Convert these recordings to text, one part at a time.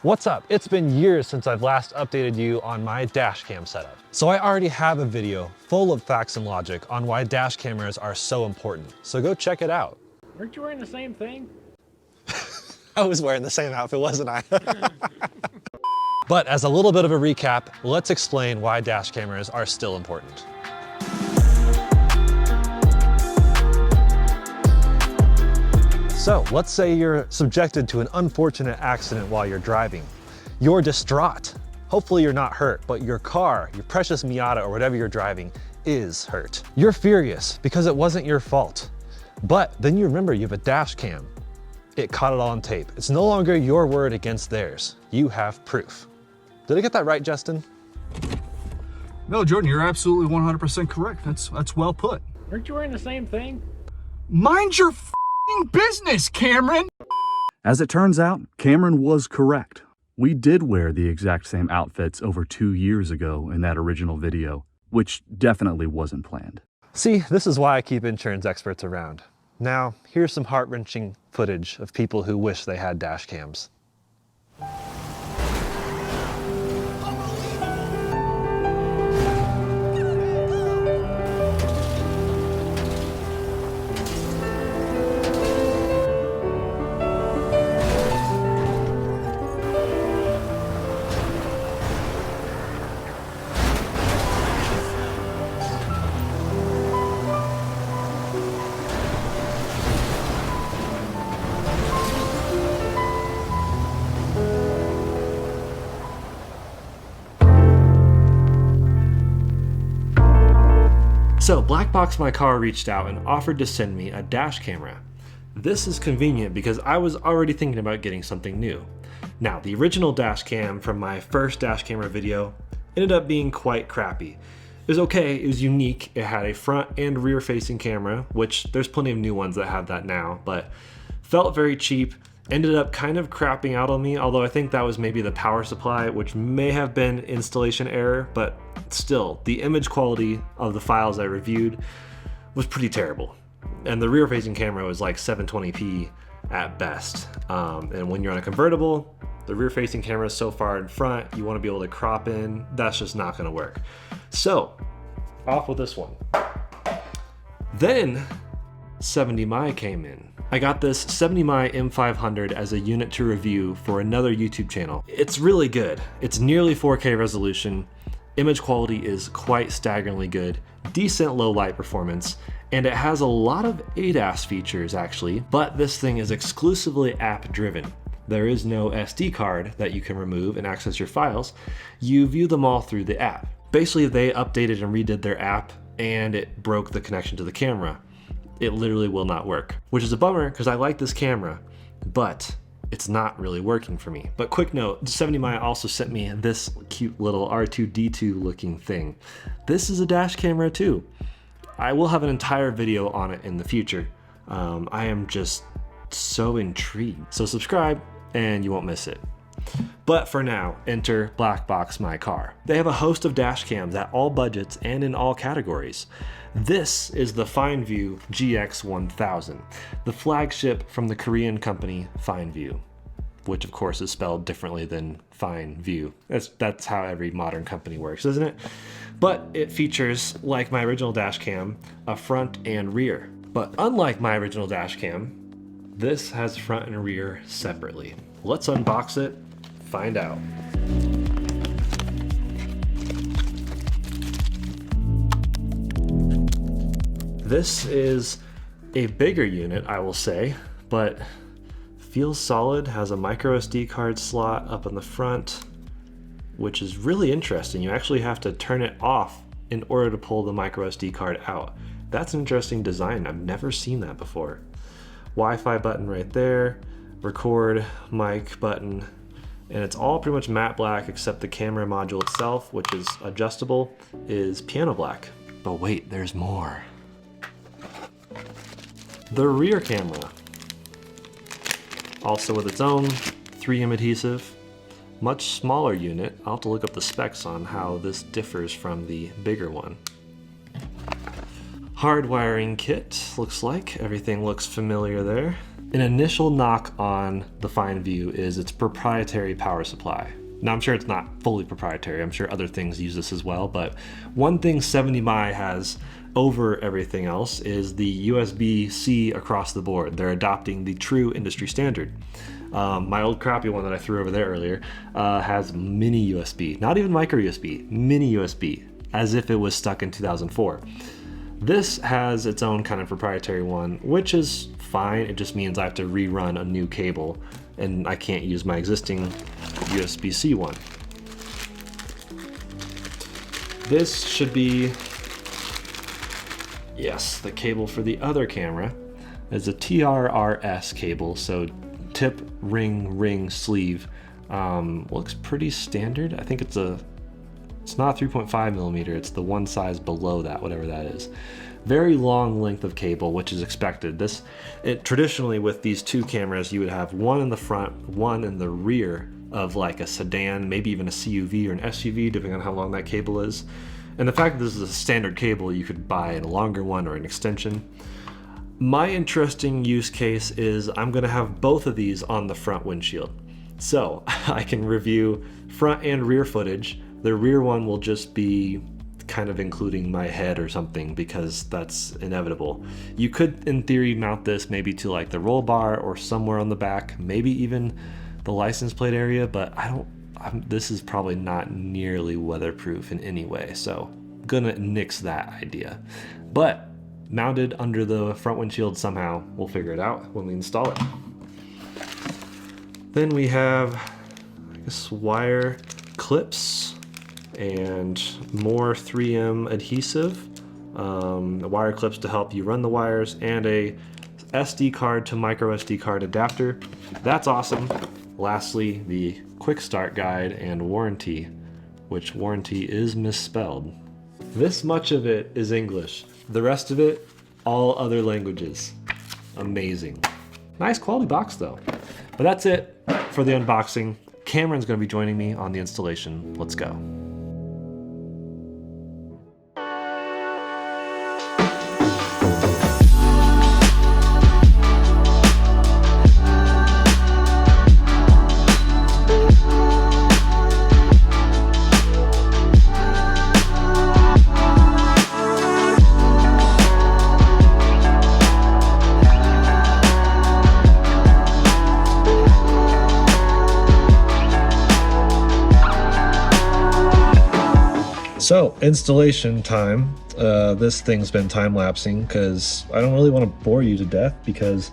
What's up? It's been years since I've last updated you on my dash cam setup. So I already have a video full of facts and logic on why dash cameras are so important. So go check it out. Weren't you wearing the same thing? I was wearing the same outfit, wasn't I? But as a little bit of a recap, let's explain why dash cameras are still important. So let's say you're subjected to an unfortunate accident while you're driving. You're distraught. Hopefully you're not hurt, but your car, your precious Miata or whatever you're driving is hurt. You're furious because it wasn't your fault. But then you remember you have a dash cam. It caught it all on tape. It's no longer your word against theirs. You have proof. Did I get that right, Justin? No, Jordan, you're absolutely 100% correct. That's well put. Weren't you wearing the same thing? Mind your business, Cameron! As it turns out, Cameron was correct. We did wear the exact same outfits over 2 years ago in that original video, which definitely wasn't planned. See, this is why I keep insurance experts around. Now, here's some heart-wrenching footage of people who wish they had dash cams. So BlackBoxMyCar reached out and offered to send me a dash camera. This is convenient because I was already thinking about getting something new. Now, the original dash cam from my first dash camera video ended up being quite crappy. It was okay, it was unique, it had a front and rear facing camera, which there's plenty of new ones that have that now, but felt very cheap, ended up kind of crapping out on me, although I think that was maybe the power supply, which may have been installation error, but still, the image quality of the files I reviewed was pretty terrible. And the rear facing camera was like 720p at best. And when you're on a convertible, the rear facing camera is so far in front, you want to be able to crop in, that's just not going to work. So, off with this one. Then 70mi came in. I got this 70mi M500 as a unit to review for another YouTube channel. It's really good. It's nearly 4K resolution. Image quality is quite staggeringly good, decent low light performance, and it has a lot of ADAS features actually, but this thing is exclusively app driven. There is no SD card that you can remove and access your files. You view them all through the app. Basically, they updated and redid their app and it broke the connection to the camera. It literally will not work, which is a bummer because I like this camera, but it's not really working for me. But quick note, 70mi also sent me this cute little R2-D2 looking thing. This is a dash camera too. I will have an entire video on it in the future. I am just so intrigued. So subscribe and you won't miss it. But for now, enter BlackBoxMyCar. They have a host of dash cams at all budgets and in all categories. This is the FineVu GX1000, the flagship from the Korean company FineVu, which of course is spelled differently than FineVu. That's how every modern company works, isn't it? But it features, like my original dash cam, a front and rear. But unlike my original dash cam, this has front and rear separately. Let's unbox it, find out. This is a bigger unit, I will say, but feels solid, has a micro SD card slot up in the front, which is really interesting. You actually have to turn it off in order to pull the micro SD card out. That's an interesting design. I've never seen that before. Wi-Fi button right there, record mic button, and it's all pretty much matte black except the camera module itself, which is adjustable, is piano black. But wait, there's more. The rear camera, also with its own 3M adhesive, much smaller unit. I'll have to look up the specs on how this differs from the bigger one. Hard wiring kit, looks like. Everything looks familiar there. An initial knock on the FineVu is its proprietary power supply. Now, I'm sure it's not fully proprietary. I'm sure other things use this as well, but one thing 70mi has over everything else is the USB-C across the board. They're adopting the true industry standard. My old crappy one that I threw over there earlier has mini USB, not even micro USB, mini USB, as if it was stuck in 2004. This has its own kind of proprietary one, which is fine. It just means I have to rerun a new cable and I can't use my existing USB-C one. This should be, yes, the cable for the other camera. It's a TRRS cable, so tip, ring, sleeve. Looks pretty standard. I think it's not 3.5 millimeter, it's the one size below that, whatever that is. Very long length of cable, which is expected. Traditionally with these two cameras, you would have one in the front, one in the rear of like a sedan, maybe even a CUV or an SUV, depending on how long that cable is. And the fact that this is a standard cable, you could buy a longer one or an extension. My interesting use case is I'm gonna have both of these on the front windshield. So I can review front and rear footage. The rear one will just be kind of including my head or something because that's inevitable. You could, in theory, mount this maybe to like the roll bar or somewhere on the back, maybe even the license plate area, but this is probably not nearly weatherproof in any way, so I'm gonna nix that idea. But mounted under the front windshield somehow, we'll figure it out when we install it. Then we have, I guess, wire clips and more 3M adhesive, wire clips to help you run the wires, and a SD card to micro SD card adapter. That's awesome. Lastly, the quick start guide and warranty, which warranty is misspelled. This much of it is English. The rest of it, all other languages. Amazing. Nice quality box though. But that's it for the unboxing. Cameron's gonna be joining me on the installation. Let's go. So, installation time. This thing's been time-lapsing because I don't really want to bore you to death because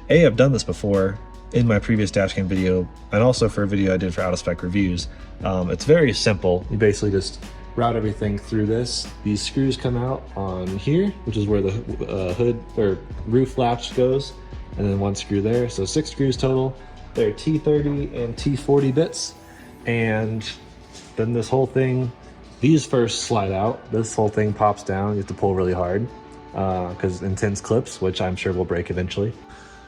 A, I've done this before in my previous dashcam video and also for a video I did for out-of-spec reviews. It's very simple. You basically just route everything through this. These screws come out on here, which is where the hood or roof latch goes, and then one screw there. So 6 screws total. They're T30 and T40 bits. And then this whole thing, these first slide out. This whole thing pops down. You have to pull really hard because intense clips, which I'm sure will break eventually.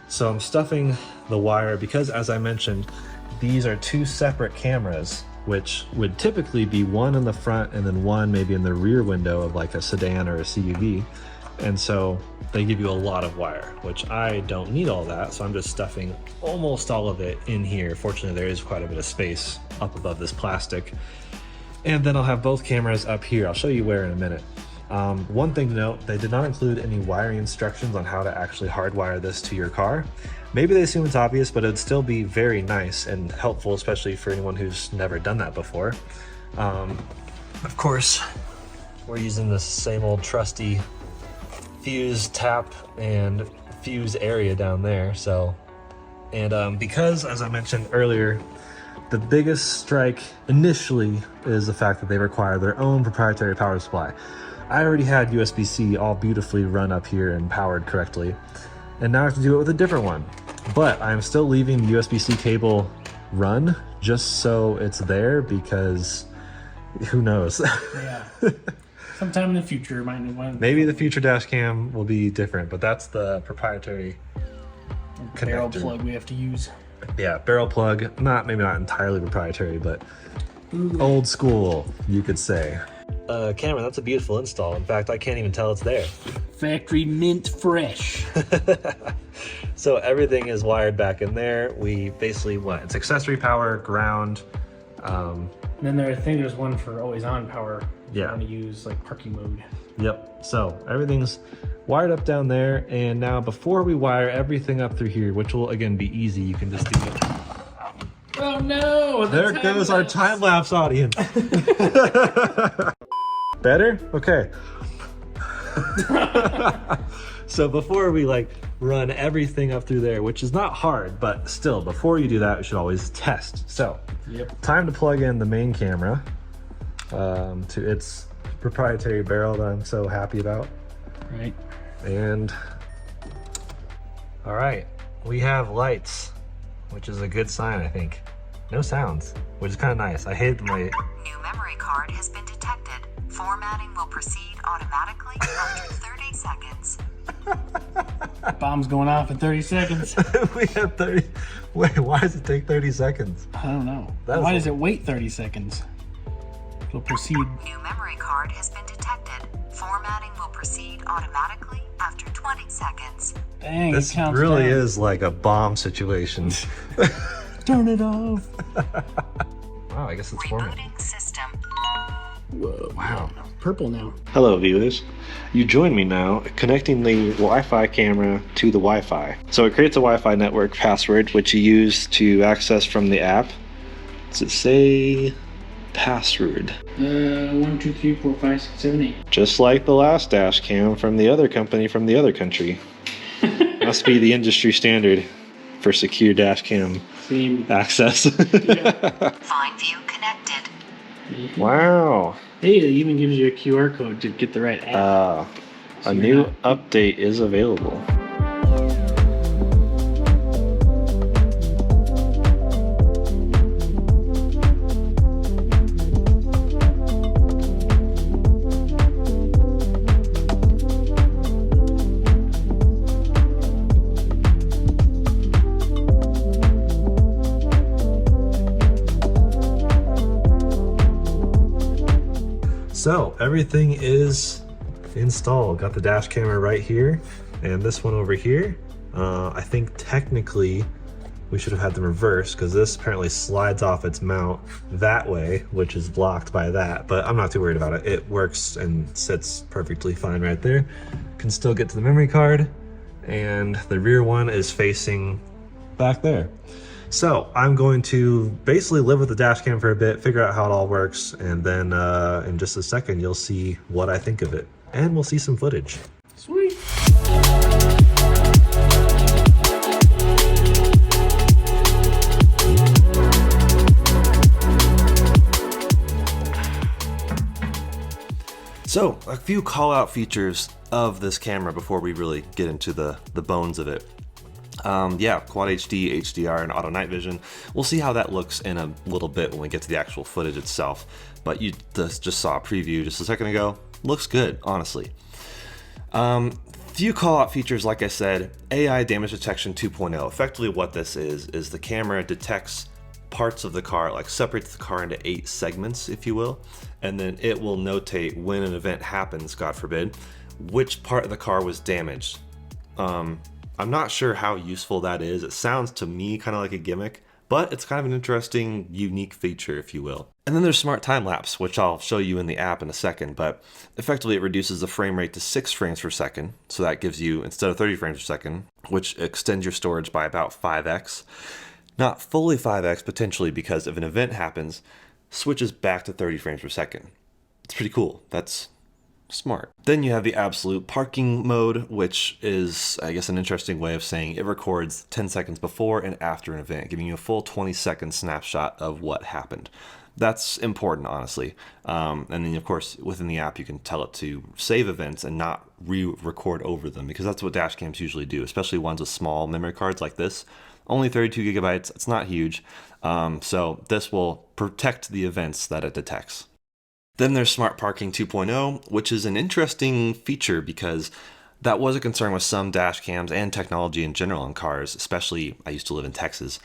So I'm stuffing the wire because, as I mentioned, these are 2 separate cameras, which would typically be one in the front and then one maybe in the rear window of like a sedan or a CUV. And so they give you a lot of wire, which I don't need all that. So I'm just stuffing almost all of it in here. Fortunately, there is quite a bit of space up above this plastic. And then I'll have both cameras up here. I'll show you where in a minute. One thing to note, they did not include any wiring instructions on how to actually hardwire this to your car. Maybe they assume it's obvious, but it'd still be very nice and helpful, especially for anyone who's never done that before. Of course, we're using the same old trusty fuse tap and fuse area down there. So, and because, as I mentioned earlier, the biggest strike initially is the fact that they require their own proprietary power supply. I already had USB-C all beautifully run up here and powered correctly, and now I have to do it with a different one. But I'm still leaving USB-C cable run just so it's there because who knows? Yeah. Sometime in the future, maybe the future dash cam will be different, but that's the proprietary barrel connector. plug we have to use. Yeah, barrel plug, maybe not entirely proprietary, but old school, you could say. Cameron, that's a beautiful install. In fact, I can't even tell it's there. factory mint fresh. So everything is wired back in there. We basically, it's accessory power, ground. And then I think there's one for always on power. If Yeah. you want to use like parking mode. Yep. So everything's wired up down there. And now before we wire everything up through here, which will again be easy, you can just do it. Oh no! There goes our time-lapse audience. Better? Okay. So before we run everything up through there, which is not hard, but still, before you do that, we should always test. So, time to plug in the main camera to its proprietary barrel that I'm so happy about. Right. And, all right, we have lights, which is a good sign, I think. No sounds, which is kind of nice. I hate my... New memory card has been detected. Formatting will proceed automatically after 30 seconds. Bomb's going off in 30 seconds. We have 30... Wait, why does it take 30 seconds? I don't know. That's Why does it wait 30 seconds? It'll proceed. New memory card has been detected. Formatting will proceed automatically after 20 seconds. Dang, This it counts really down. is like a bomb situation. Turn it off. Wow, I guess it's formatting. Rebooting system. Whoa, wow. Purple now. Hello viewers. You join me now connecting the Wi-Fi camera to the Wi-Fi. So it creates a Wi-Fi network password which you use to access from the app. Does it say password? 1, 2, 3, 4, 5, 6, 7, 8. Just like the last dash cam from the other company from the other country. Must be the industry standard for secure dash cam Same. access. FineVu connected. Wow. Hey, it even gives you a QR code to get the right app. A new update is available. So everything is installed. Got the dash camera right here and this one over here. I think technically we should have had them reversed because this apparently slides off its mount that way, which is blocked by that, but I'm not too worried about it. It works and sits perfectly fine right there. Can still get to the memory card, and the rear one is facing back there. So I'm going to basically live with the dash cam for a bit, figure out how it all works, and then in just a second you'll see what I think of it. And we'll see some footage. Sweet. So a few call out features of this camera before we really get into the bones of it. Yeah, Quad HD, HDR, and Auto Night Vision. We'll see how that looks in a little bit when we get to the actual footage itself. But you just saw a preview just a second ago. Looks good, honestly. Few call-out features, like I said, AI Damage Detection 2.0. Effectively what this is the camera detects parts of the car, like separates the car into 8 segments, if you will, and then it will notate when an event happens, God forbid, which part of the car was damaged. I'm not sure how useful that is. It sounds to me kind of like a gimmick, but it's kind of an interesting, unique feature, if you will. And then there's Smart Time Lapse, which I'll show you in the app in a second, but effectively it reduces the frame rate to 6 frames per second. So that gives you, instead of 30 frames per second, which extends your storage by about 5x. Not fully 5x, potentially, because if an event happens, switches back to 30 frames per second. It's pretty cool. That's smart. Then you have the absolute parking mode, which is, I guess, an interesting way of saying it records 10 seconds before and after an event, giving you a full 20-second snapshot of what happened. That's important, honestly. And then, of course, within the app, you can tell it to save events and not re-record over them, because that's what dash cams usually do, especially ones with small memory cards like this. Only 32 gigabytes, it's not huge. So this will protect the events that it detects. Then there's Smart Parking 2.0, which is an interesting feature because that was a concern with some dash cams and technology in general in cars, especially I used to live in Texas,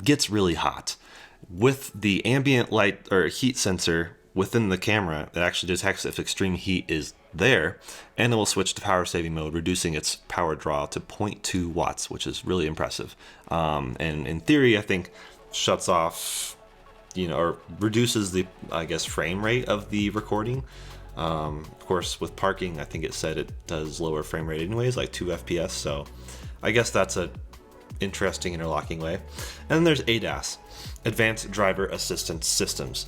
gets really hot. With the ambient light or heat sensor within the camera, it actually detects if extreme heat is there, and it will switch to power saving mode, reducing its power draw to 0.2 watts, which is really impressive. And in theory, I think shuts off, or reduces the, I guess, frame rate of the recording. Of course, with parking, I think it said it does lower frame rate anyways, like 2 FPS. So I guess that's a interesting interlocking way. And then there's ADAS, Advanced Driver Assistance Systems.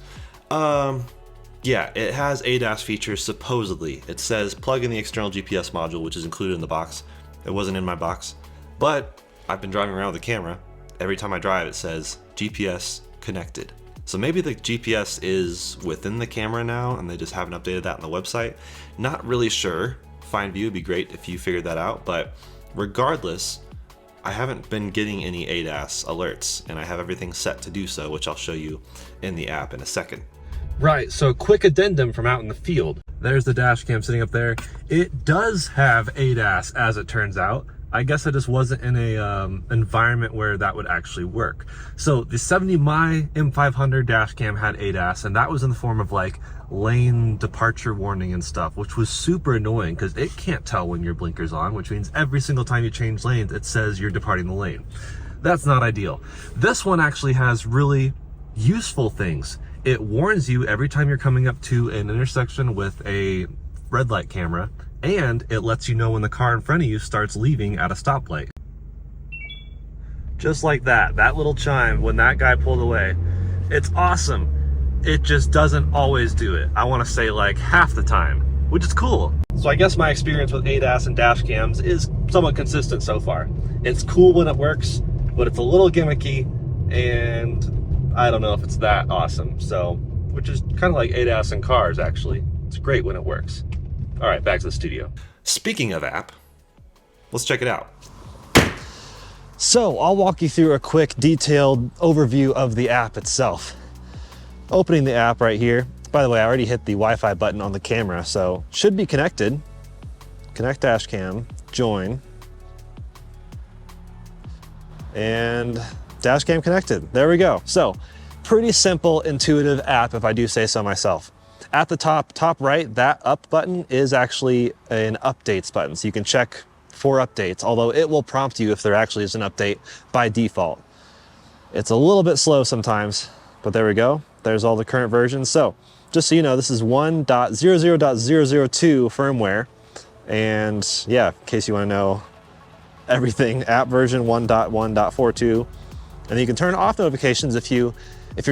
Yeah, it has ADAS features supposedly. It says plug in the external GPS module, which is included in the box. It wasn't in my box, but I've been driving around with the camera. Every time I drive, it says GPS connected. So maybe the GPS is within the camera now and they just haven't updated that on the website. Not really sure. FineVu would be great if you figured that out, but regardless, I haven't been getting any ADAS alerts and I have everything set to do so, which I'll show you in the app in a second. Right, so quick addendum from out in the field. There's the dash cam sitting up there. It does have ADAS, as it turns out. I guess I just wasn't in a environment where that would actually work. So the 70My M500 dash cam had ADAS, and that was in the form of like lane departure warning and stuff, which was super annoying because it can't tell when your blinker's on, which means every single time you change lanes, it says you're departing the lane. That's not ideal. This one actually has really useful things. It warns you every time you're coming up to an intersection with a red light camera, and it lets you know when the car in front of you starts leaving at a stoplight. Just like that little chime when that guy pulled away. It's awesome. It just doesn't always do it. I want to say like half the time, which is cool. So I guess my experience with ADAS and dash cams is somewhat consistent so far. It's cool when it works, but it's a little gimmicky, and I don't know if it's that awesome. So, which is kind of like ADAS in cars, actually. It's great when it works. All right, back to the studio. Speaking of app, let's check it out. So I'll walk you through a quick detailed overview of the app itself. Opening the app right here. By the way, I already hit the Wi-Fi button on the camera, so should be connected. Connect dash cam, join, and dash cam connected. There we go. So pretty simple, intuitive app if I do say so myself. At the top right, that up button is actually an updates button. So you can check for updates, although it will prompt you if there actually is an update by default. It's a little bit slow sometimes, but there we go. There's all the current versions. So just so you know, this is 1.00.002 firmware. And yeah, in case you want to know everything, app version 1.1.42. And you can turn off notifications if your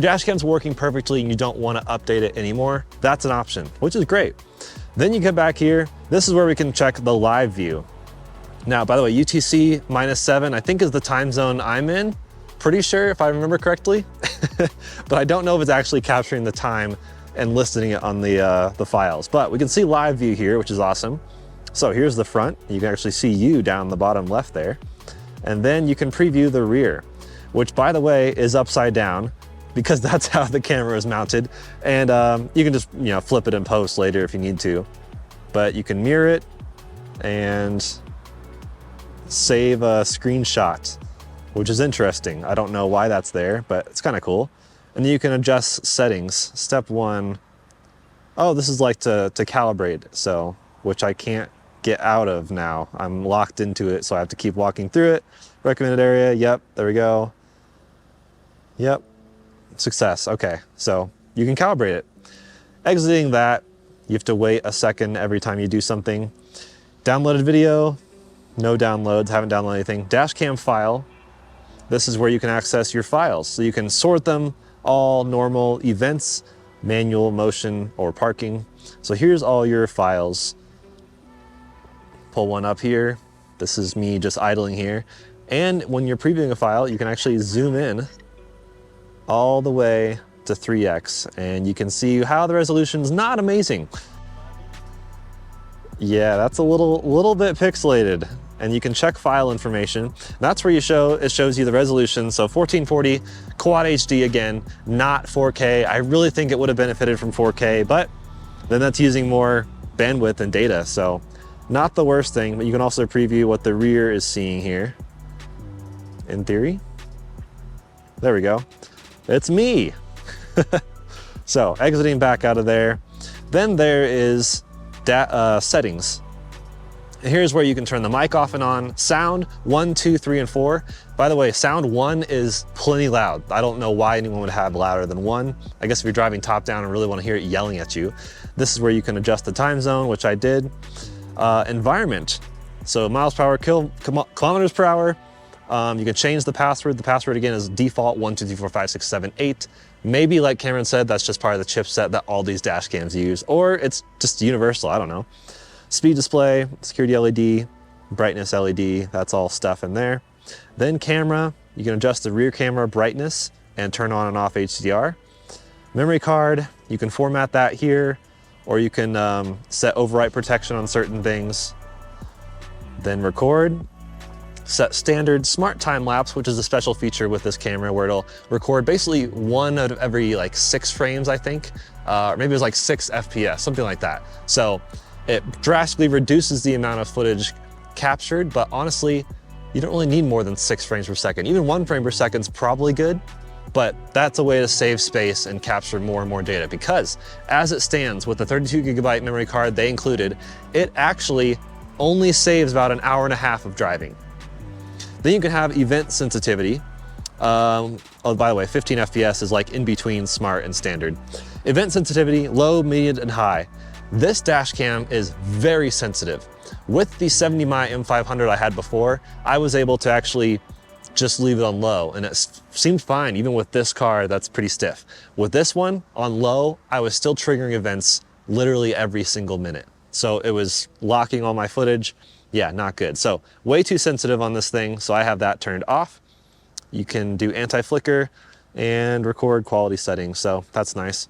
dash cam's working perfectly and you don't want to update it anymore. That's an option, which is great. Then you get back here. This is where we can check the live view. Now, by the way, UTC -7, I think is the time zone I'm in. Pretty sure if I remember correctly, but I don't know if it's actually capturing the time and listing it on the files. But we can see live view here, which is awesome. So here's the front. You can actually see you down the bottom left there. And then you can preview the rear, which by the way is upside down because that's how the camera is mounted. And you can just flip it in post later if you need to. But you can mirror it and save a screenshot, which is interesting. I don't know why that's there, but it's kind of cool. And then you can adjust settings. Step 1, oh, this is like to calibrate, so, which I can't get out of now. I'm locked into it, so I have to keep walking through it. Recommended area, yep, there we go. Yep, success, okay. So you can calibrate it. Exiting that, you have to wait a second every time you do something. Downloaded video, no downloads, haven't downloaded anything. Dashcam file, this is where you can access your files. So you can sort them, all normal events, manual, motion, or parking. So here's all your files. Pull one up here. This is me just idling here. And when you're previewing a file, you can actually zoom in all the way to 3x, and you can see how the resolution's not amazing. Yeah, that's a little bit pixelated. And you can check file information. That's where it shows you the resolution. So 1440 Quad HD again, not 4K. I really think it would have benefited from 4K, but then that's using more bandwidth and data. So not the worst thing, but you can also preview what the rear is seeing here. In theory. There we go. It's me. So exiting back out of there. Then there is settings. Here's where you can turn the mic off and on. Sound 1, 2, 3, and 4. By the way, sound 1 is plenty loud. I don't know why anyone would have louder than 1. I guess if you're driving top down and really want to hear it yelling at you. This is where you can adjust the time zone, which I did. Environment. So miles per hour, kilometers per hour. You can change the password. The password again is default 1, 2, 3, 4, 5, 6, 7, 8. Maybe like Cameron said, that's just part of the chipset that all these dash cams use, or it's just universal, I don't know. Speed display, security LED, brightness LED, that's all stuff in there. Then camera, you can adjust the rear camera brightness and turn on and off HDR. Memory card, you can format that here, or you can set overwrite protection on certain things. Then record, set standard smart time lapse, which is a special feature with this camera where it'll record basically 1 out of every like 6 frames, I think, or maybe it was like 6 FPS, something like that. So it drastically reduces the amount of footage captured, but honestly, you don't really need more than 6 frames per second. Even 1 frame per second is probably good, but that's a way to save space and capture more and more data, because as it stands with the 32GB memory card they included, it actually only saves about an hour and a half of driving. Then you can have event sensitivity. Oh, by the way, 15 FPS is like in between smart and standard. Event sensitivity, low, medium, and high. This dash cam is very sensitive. With the 70mm M500 I had before, I was able to actually just leave it on low, and it seemed fine even with this car that's pretty stiff. With this one, on low, I was still triggering events literally every single minute. So it was locking all my footage. Yeah, not good. So way too sensitive on this thing, so I have that turned off. You can do anti-flicker and record quality settings, so that's nice.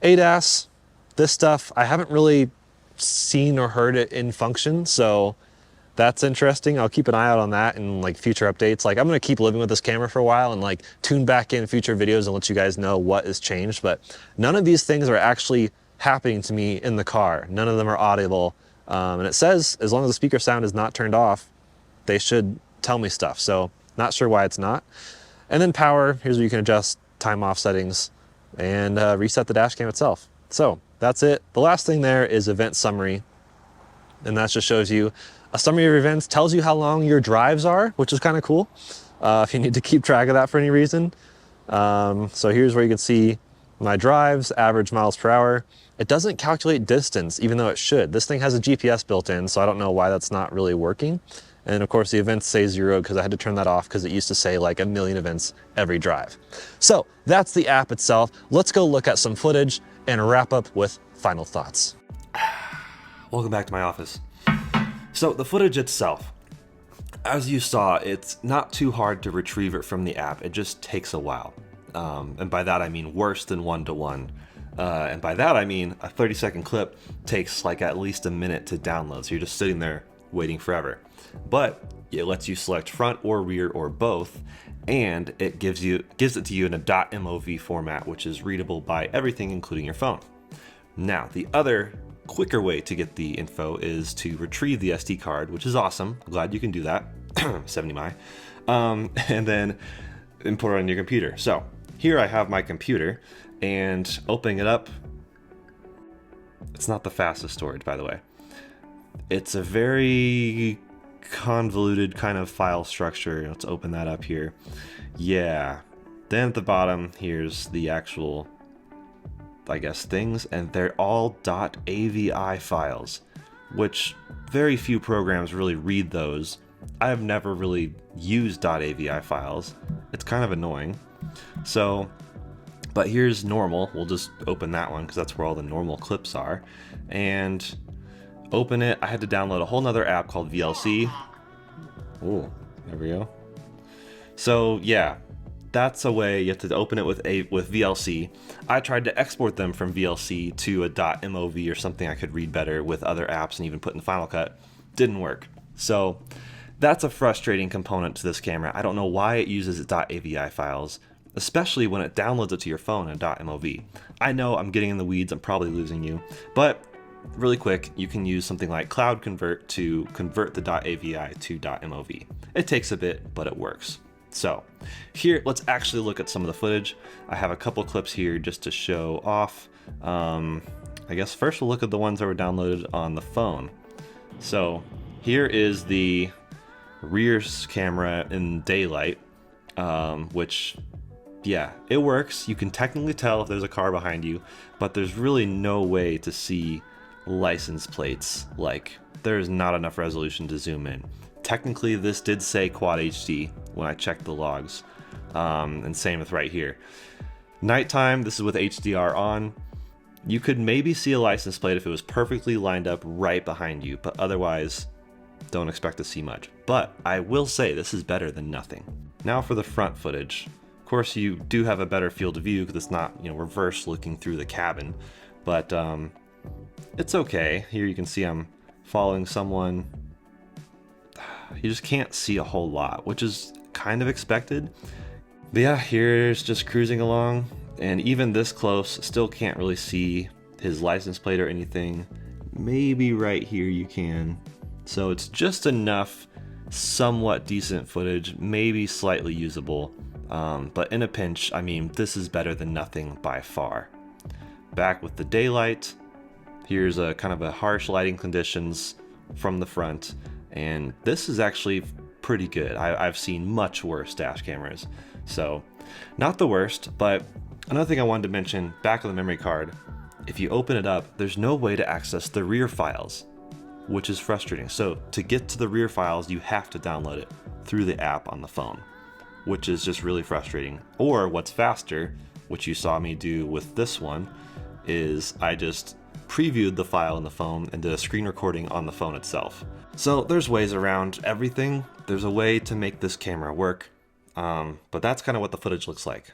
ADAS, this stuff, I haven't really seen or heard it in function, so that's interesting. I'll keep an eye out on that in like future updates. Like I'm gonna keep living with this camera for a while and like tune back in future videos and let you guys know what has changed, but none of these things are actually happening to me in the car. None of them are audible. And it says, as long as the speaker sound is not turned off, they should tell me stuff. So not sure why it's not. And then power, here's where you can adjust time off settings and reset the dash cam itself. So that's it. The last thing there is event summary. And that just shows you a summary of your events, tells you how long your drives are, which is kind of cool. If you need to keep track of that for any reason. So here's where you can see my drives, average miles per hour. It doesn't calculate distance, even though it should. This thing has a GPS built in, so I don't know why that's not really working. And of course the events say 0 because I had to turn that off because it used to say like 1 million events every drive. So that's the app itself. Let's go look at some footage and wrap up with final thoughts. Welcome back to my office. So the footage itself, as you saw, it's not too hard to retrieve it from the app. It just takes a while. And by that I mean worse than 1-to-1. And by that I mean a 30-second clip takes like at least a minute to download, so you're just sitting there waiting forever. But it lets you select front or rear or both, and it gives it to you in a .mov format, which is readable by everything including your phone. Now the other quicker way to get the info is to retrieve the SD card, which is awesome. I'm glad you can do that. 70my. And then import it on your computer. So here I have my computer, and opening it up, it's not the fastest storage, by the way. It's a very convoluted kind of file structure. Let's open that up here. Yeah. Then at the bottom, here's the actual, I guess, things, and they're all .avi files, which very few programs really read those. I have never really used .avi files. It's kind of annoying. So, but here's normal. We'll just open that one because that's where all the normal clips are. And open it. I had to download a whole nother app called VLC. Oh, there we go. So yeah, that's a way. You have to open it with VLC. I tried to export them from VLC to a .mov or something I could read better with other apps and even put in Final Cut. Didn't work. So that's a frustrating component to this camera. I don't know why it uses .avi files, especially when it downloads it to your phone in .mov. I know I'm getting in the weeds, I'm probably losing you, but really quick, you can use something like Cloud Convert to convert the .avi to .mov. It takes a bit, but it works. So here, let's actually look at some of the footage. I have a couple clips here just to show off. I guess first we'll look at the ones that were downloaded on the phone. So here is the rear camera in daylight, which, yeah, it works. You can technically tell if there's a car behind you, but there's really no way to see license plates. Like, there's not enough resolution to zoom in. Technically, this did say Quad HD when I checked the logs, and same with right here. Nighttime, this is with HDR on. You could maybe see a license plate if it was perfectly lined up right behind you, but otherwise, don't expect to see much. But I will say this is better than nothing. Now for the front footage. Of course, you do have a better field of view because it's not, reverse looking through the cabin, but it's okay. Here you can see I'm following someone. You just can't see a whole lot, which is kind of expected. But yeah, here's just cruising along, and even this close, still can't really see his license plate or anything. Maybe right here you can. So it's just enough somewhat decent footage, maybe slightly usable. But in a pinch, I mean, this is better than nothing by far. Back with the daylight, here's a kind of a harsh lighting conditions from the front. And this is actually pretty good. I've seen much worse dash cameras. So not the worst, but another thing I wanted to mention, back of the memory card, if you open it up, there's no way to access the rear files, which is frustrating. So to get to the rear files, you have to download it through the app on the phone, which is just really frustrating. Or what's faster, which you saw me do with this one, is I just previewed the file in the phone and did a screen recording on the phone itself. So there's ways around everything. There's a way to make this camera work, but that's kind of what the footage looks like.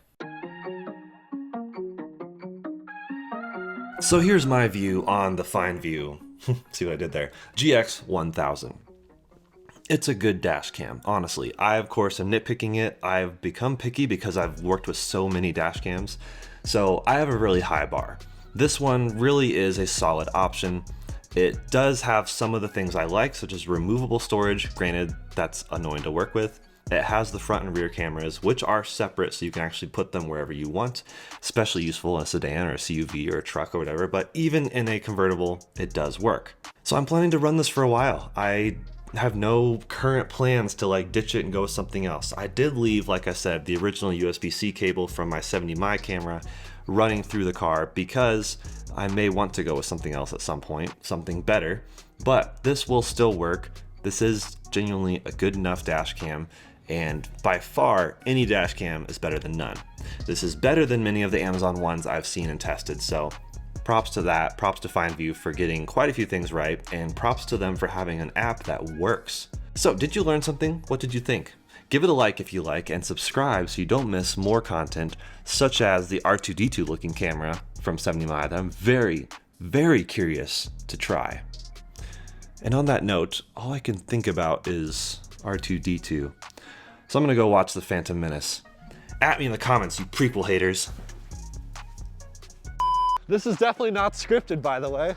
So here's my view on the FineVu, see what I did there, GX1000. It's a good dash cam, honestly. I, of course, am nitpicking it. I've become picky because I've worked with so many dash cams, so I have a really high bar. This one really is a solid option. It does have some of the things I like, such as removable storage. Granted, that's annoying to work with. It has the front and rear cameras, which are separate, so you can actually put them wherever you want, especially useful in a sedan or a CUV or a truck or whatever, but even in a convertible, it does work. So I'm planning to run this for a while. I have no current plans to like ditch it and go with something else. I did leave, like I said, the original USB-C cable from my 70mm camera running through the car because I may want to go with something else at some point, something better, but this will still work. This is genuinely a good enough dash cam, and by far, any dash cam is better than none. This is better than many of the Amazon ones I've seen and tested, so props to that. Props to FineVu for getting quite a few things right, and props to them for having an app that works. So did you learn something? What did you think? Give it a like if you like, and subscribe so you don't miss more content, such as the R2-D2 looking camera from 70mm that I'm very, very curious to try. And on that note, all I can think about is R2-D2. So I'm gonna go watch The Phantom Menace. At me in the comments, you prequel haters. This is definitely not scripted, by the way.